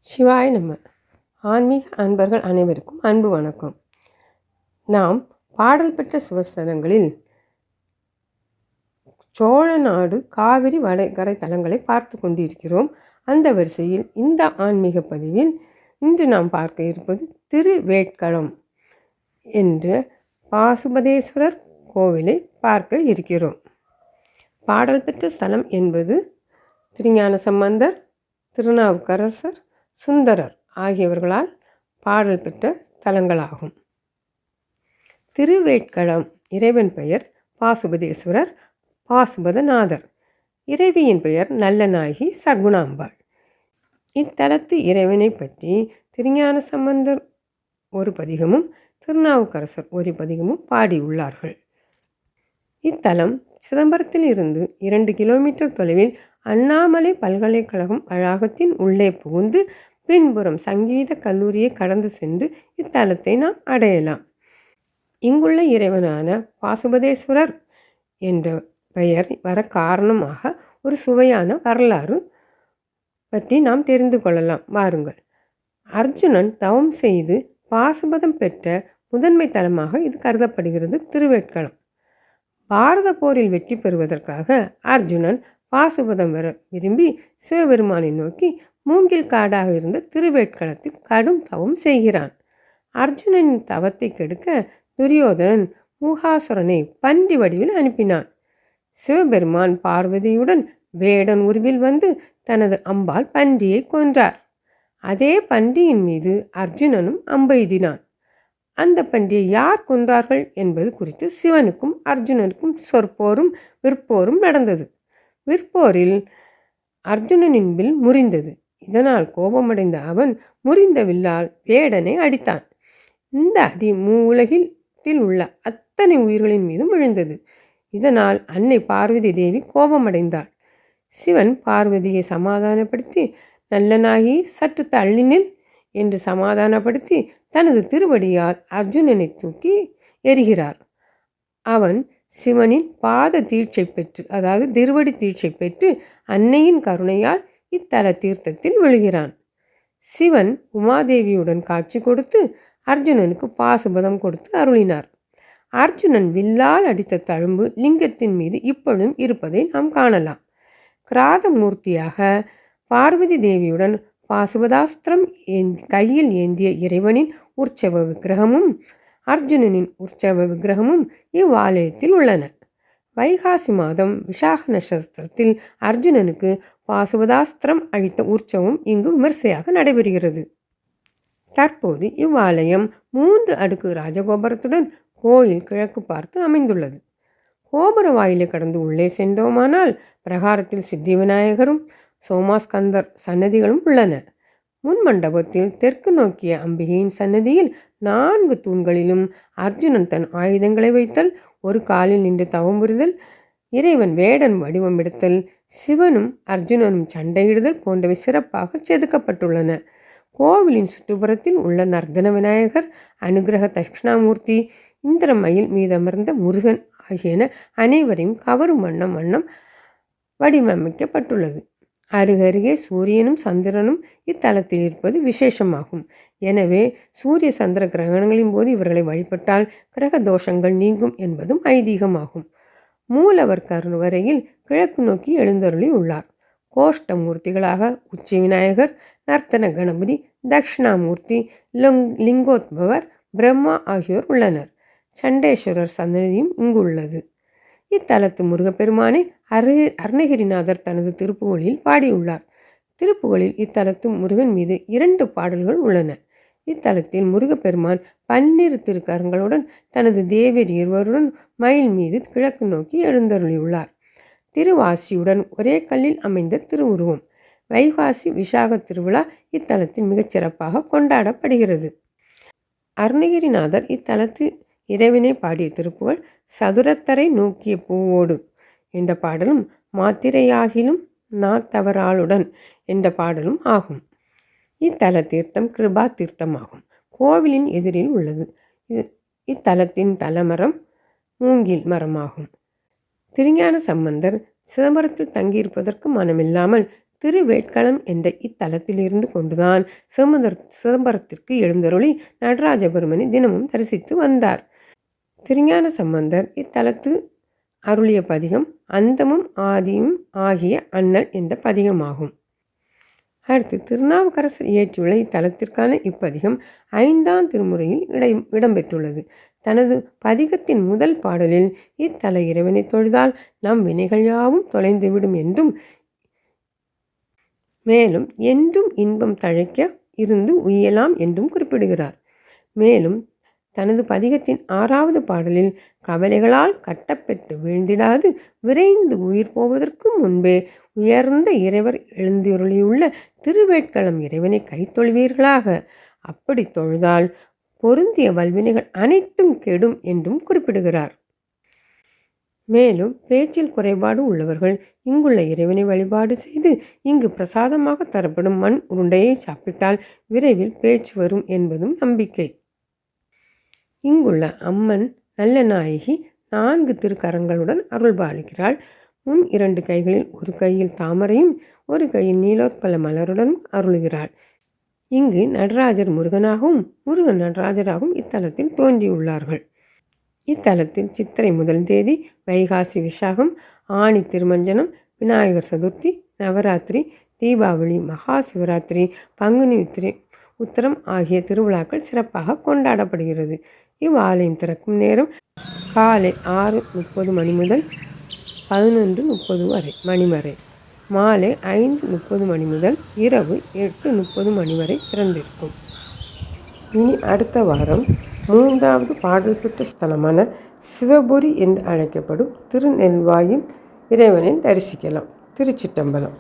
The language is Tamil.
சிவாய நம. ஆன்மீக அன்பர்கள் அனைவருக்கும் அன்பு வணக்கம். நாம் பாடல் பெற்ற சிவஸ்தலங்களில் சோழ நாடு காவிரி வடகரை தலங்களை பார்த்து கொண்டிருக்கிறோம். அந்த வரிசையில் இந்த ஆன்மீக பதிவில் இன்று நாம் பார்க்க இருப்பது திருவேட்களம் என்ற பாசுபதேஸ்வரர் கோவிலை பார்க்க இருக்கிறோம். பாடல் பெற்ற ஸ்தலம் என்பது திருஞான சம்பந்தர், திருநாவுக்கரசர், சுந்தரர் ஆகியவர்களால் பாடல் பெற்ற தலங்களாகும். திருவேட்களம் இறைவன் பெயர் பாசுபதேஸ்வரர், பாசுபதநாதர். இறைவியின் பெயர் நல்லநாயகி சகுணாம்பாள். இத்தலத்து இறைவனை பற்றி திருஞான சம்பந்தர் ஒரு பதிகமும் திருநாவுக்கரசர் ஒரு பதிகமும் பாடியுள்ளார்கள். இத்தலம் சிதம்பரத்தில் இருந்து 2 கிலோமீட்டர் தொலைவில் அண்ணாமலை பல்கலைக்கழகம் வளாகத்தின் உள்ளே புகுந்து பின்புறம் சங்கீத கல்லூரியை கடந்து சென்று இத்தலத்தை நாம் அடையலாம். இங்குள்ள இறைவனான பாசுபதேஸ்வரர் என்ற பெயர் வர காரணமாக ஒரு சுவையான வரலாறு பற்றி நாம் தெரிந்து கொள்ளலாம். வாருங்கள். அர்ஜுனன் தவம் செய்து பாசுபதம் பெற்ற முதன்மை தலமாக இது கருதப்படுகிறது. திருவேட்களம் பாரத போரில் வெற்றி பெறுவதற்காக அர்ஜுனன் பாசுபதம் வர விரும்பி சிவபெருமானை நோக்கி மூங்கில் காடாக இருந்த திருவேட்களத்தில் கடும் தவம் செய்கிறான். அர்ஜுனனின் தவத்தை கெடுக்க துரியோதனன் மூகாசுரனை பன்றி வடிவில் அனுப்பினான். சிவபெருமான் பார்வதியுடன் வேடன் உருவில் வந்து தனது அம்பால் பன்றியை கொன்றார். அதே பன்றியின் மீது அர்ஜுனனும் அம்பெய்தினான். அந்த பன்றியை யார் கொன்றார்கள் என்பது குறித்து சிவனுக்கும் அர்ஜுனனுக்கும் சொற்போரும் விற்போரும் நடந்தது. விற்போரில் அர்ஜுனனின் வில் முறிந்தது. இதனால் கோபமடைந்த அவன் முறிந்த வில்லால் வேடனை அடித்தான். இந்த அடி மூவுலகில் உள்ள அத்தனை உயிர்களின் மீதும் விழுந்தது. இதனால் அன்னை பார்வதி தேவி கோபமடைந்தாள். சிவன் பார்வதியை சமாதானப்படுத்தி நல்லனாகி சற்று தள்ளினில் என்று சமாதானப்படுத்தி தனது திருவடியால் அர்ஜுனனை தூக்கி எறிகிறார். அவன் சிவனின் பாத தீட்சை பெற்று, அதாவது திருவடி தீட்சை பெற்று அன்னையின் கருணையால் இத்தல தீர்த்தத்தில் விழுகிறான். சிவன் உமாதேவியுடன் காட்சி கொடுத்து அர்ஜுனனுக்கு பாசுபதம் கொடுத்து அருளினார். அர்ஜுனன் வில்லால் அடித்த தழும்பு லிங்கத்தின் மீது இப்பொழுதும் இருப்பதை நாம் காணலாம். கிராதமூர்த்தியாக பார்வதி தேவியுடன் பாசுபதாஸ்திரம் கையில் ஏந்திய இறைவனின் உற்சவ விக்கிரகமும் அர்ஜுனனின் உற்சவ விக்கிரகமும் இவ்வாலயத்தில் உள்ளன. வைகாசி மாதம் விசாக நட்சத்திரத்தில் அர்ஜுனனுக்கு பாசுபதாஸ்திரம் அளித்த உற்சவம் இங்கு விமர்சையாக நடைபெறுகிறது. தற்போது இவ்வாலயம் 3 அடுக்கு ராஜகோபுரத்துடன் கோயில் கிழக்கு பார்த்து அமைந்துள்ளது. கோபுர வாயிலை கடந்து உள்ளே சென்றோமானால் பிரகாரத்தில் சித்தி விநாயகரும் சோமாஸ்கந்தர் சன்னதிகளும் உள்ளன. முன் மண்டபத்தில் தெற்கு நோக்கிய அம்பிகையின் சன்னதியில் 4 தூண்களிலும் அர்ஜுனன் தன் ஆயுதங்களை வைத்தல், ஒரு காலில் நின்று தவம் புரிதல், இறைவன் வேடன் வடிவம் எடுத்தல், சிவனும் அர்ஜுனனும் சண்டையிடுதல் போன்றவை சிறப்பாக செதுக்கப்பட்டுள்ளன. கோவிலின் சுற்றுப்புறத்தில் உள்ள நர்தன விநாயகர், அனுகிரக தட்சிணாமூர்த்தி, இந்திரமயில் மீதமர்ந்த முருகன் ஆகியன அனைவரையும் கவரும் வண்ணம் வடிவமைக்கப்பட்டுள்ளது. அருகருகே சூரியனும் சந்திரனும் இத்தலத்தில் இருப்பது விசேஷமாகும். எனவே சூரிய சந்திர கிரகணங்களின் போது இவர்களை வழிபட்டால் கிரக தோஷங்கள் நீங்கும் என்பதும் ஐதீகமாகும். மூலவர் கருவறையில் கிழக்கு நோக்கி எழுந்தருளி உள்ளார். கோஷ்டமூர்த்திகளாக உச்சி விநாயகர், நர்த்தன கணபதி, தட்சிணாமூர்த்தி, லிங்கோத்பவர், பிரம்மா ஆகியோர் உள்ளனர். சண்டேஸ்வரர் சன்னதியும் இங்கு உள்ளது. இத்தலத்து முருகப்பெருமானை அருணகிரிநாதர் தனது திருப்புகழில் பாடியுள்ளார். திருப்புகழில் இத்தலத்து முருகன் மீது 2 பாடல்கள் உள்ளன. இத்தலத்தில் முருகப்பெருமான் 12 திருக்கரங்களுடன் தனது தேவர் இருவருடன் மயில் மீது கிழக்கு நோக்கி எழுந்தருளியுள்ளார். திருவாசியுடன் ஒரே கல்லில் அமைந்த திருவுருவம். வைகாசி விசாக திருவிழா இத்தலத்தில் மிகச்சிறப்பாக கொண்டாடப்படுகிறது. அருணகிரிநாதர் இத்தலத்து இறைவனை பாடிய திருப்புகழ் சதுரத்தரை நோக்கிய பூவோடு என்ற பாடலும் மாத்திரையாகிலும் நாத்தவராளுடன் என்ற பாடலும் ஆகும். இத்தல தீர்த்தம் கிருபா தீர்த்தமாகும். கோவிலின் எதிரில் உள்ளது. இத்தலத்தின் தலமரம் மூங்கில் மரமாகும். திருஞான சம்பந்தர் சிதம்பரத்தில் தங்கியிருப்பதற்கு மனமில்லாமல் திருவேட்களம் என்ற இத்தலத்திலிருந்து கொண்டுதான் சிதம்பரத்திற்கு எழுந்தருளி நடராஜ பெருமனை தினமும் தரிசித்து வந்தார். திருஞான சம்பந்தர் இத்தலத்து அருளிய பதிகம் அந்தமும் ஆதியும் ஆகிய அண்ணல் என்ற பதிகமாகும். அடுத்து திருநாவுக்கரசர் இயற்றியுள்ள இத்தலத்திற்கான இப்பதிகம் 5ஆம் திருமுறையில் இடம்பெற்றுள்ளது. தனது பதிகத்தின் முதல் பாடலில் இத்தல இறைவனை தொழுதால் நம் வினைகள் யாவும் தொலைந்துவிடும் என்றும், மேலும் என்றும் இன்பம் தழைக்க இருந்து உய்யலாம் என்றும் குறிப்பிடுகிறார். மேலும் தனது பதிகத்தின் 6வது பாடலில் கவலைகளால் கட்டப்பெற்று வீழ்ந்திடாது விரைந்து உயிர் போவதற்கு முன்பே உயர்ந்த இறைவர் எழுந்தருளியுள்ள திருவேட்களம் இறைவனை கைத்தொழுவீர்களாக, அப்படி தொழுதால் பொருந்திய வல்வினைகள் அனைத்தும் கெடும் என்றும் குறிப்பிடுகிறார். மேலும் பேச்சில் குறைபாடு உள்ளவர்கள் இங்குள்ள இறைவனை வழிபாடு செய்து இங்கு பிரசாதமாக தரப்படும் மண் உருண்டையை சாப்பிட்டால் விரைவில் பேச்சு வரும் என்பதும் நம்பிக்கை. இங்குள்ள அம்மன் நல்ல நாயகி 4 திருக்கரங்களுடன் அருள்பாலிக்கிறாள். முன் 2 கைகளில் ஒரு கையில் தாமரையும் ஒரு கையில் நீலோத்பல மலருடன் அருளுகிறாள். இங்கு நடராஜர் முருகனாகவும் முருகன் நடராஜராகவும் இத்தலத்தில் தோன்றியுள்ளார்கள். இத்தலத்தில் சித்திரை 1 தேதி, வைகாசி விசாகம், ஆணி திருமஞ்சனம், விநாயகர் சதுர்த்தி, நவராத்திரி, தீபாவளி, மகா சிவராத்திரி, பங்குனி உத்திரம் ஆகிய திருவிழாக்கள் சிறப்பாக கொண்டாடப்படுகிறது. இவ்வாலயம் திறக்கும் நேரம் காலை 6:30 மணி முதல் 11:30 மணி வரை, மாலை 5:30 மணி முதல் இரவு 8:30 மணி வரை திறந்திருக்கும். இனி அடுத்த வாரம் 3வது பாடல் பெற்ற ஸ்தலமான சிவபுரி என்று அழைக்கப்படும் திருநெல்வாயில் இறைவனை தரிசிக்கலாம். திருச்சிற்றம்பலம்.